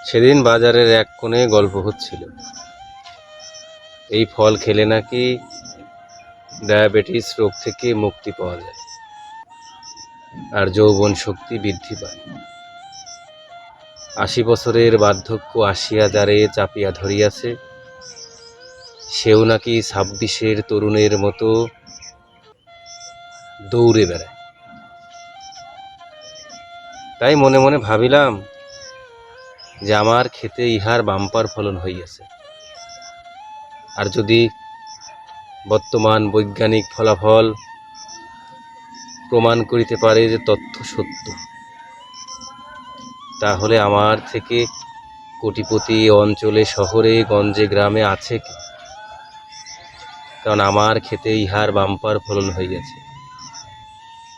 সেদিন বাজারের এক কোণে গল্প হচ্ছিল, এই ফল খেলে নাকি ডায়াবেটিস রোগ থেকে মুক্তি পাওয়া যায় আর যৌবন শক্তি বৃদ্ধি পায়। ৮০ বছরের বার্ধক্য আসিয়া যারে চাপিয়া ধরিয়াছে, সেও নাকি ২৬-এর তরুণের মতো দৌড়ে বেড়ায়। তাই মনে মনে ভাবিলাম যে আমার ক্ষেতে ইহার বাম্পার ফলন হইয়াছে। আর যদি বর্তমান বৈজ্ঞানিক ফলাফল প্রমাণ করিতে পারে যে তথ্য সত্য, তাহলে আমার থেকে কোটিপতি অঞ্চলে, শহরে, গঞ্জে, গ্রামে আছে কি? কারণ আমার ক্ষেতে ইহার বাম্পার ফলন হইয়াছে।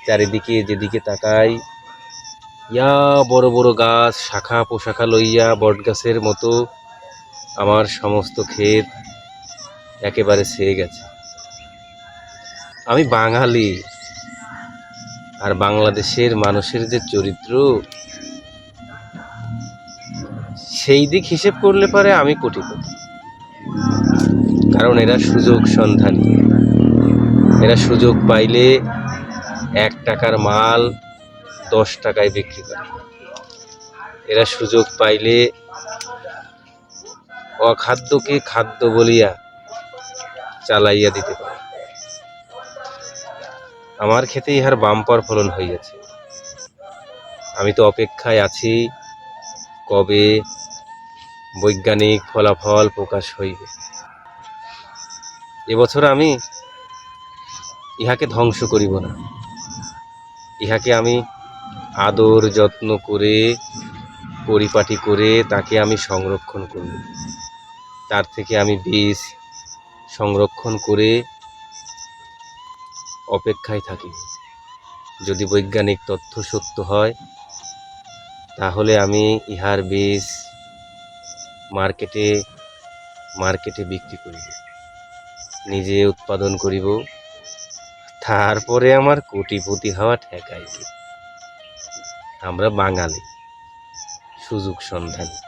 চারিদিকে যেদিকে তাকাই, ইয়া বড় বড় গাছ, শাখা পোশাখা লইয়া বটগাছের মতো আমার সমস্ত ক্ষেত একেবারে ছেয়ে গেছে। আমি বাঙালি, আর বাংলাদেশের মানুষের যে চরিত্র, সেই দিক হিসেব করলে পারে আমি কোটিপতি। কারণ এরা সুযোগ সন্ধানী, এরা সুযোগ পাইলে ১ টাকার মাল ১০ টাকায় বিক্রি করে। এরা সুযোগ পাইলে অখাদ্যকে খাদ্য বলিয়া চালাইয়া দিতে পারে। আমার ক্ষেতে ইহার বাম্পার ফলন হইয়াছে। আমি তো অপেক্ষায় আছি কবে বৈজ্ঞানিক ফলাফল প্রকাশ হইবে। এবছর আমি ইহাকে ধ্বংস করিব না, ইহাকে আমি আদর যত্ন করে, পরিপাটি করে তাকে আমি সংরক্ষণ করব। তার থেকে আমি বীজ সংরক্ষণ করে অপেক্ষায় থাকি। যদি বৈজ্ঞানিক তথ্য সত্য হয়, তাহলে আমি ইহার বীজ মার্কেটে বিক্রি করিব, নিজে উৎপাদন করিব, তারপরে আমার কোটিপতি হওয়া ঠেকাইবে। আমরা বাঙালি, সুযোগ সন্ধানী।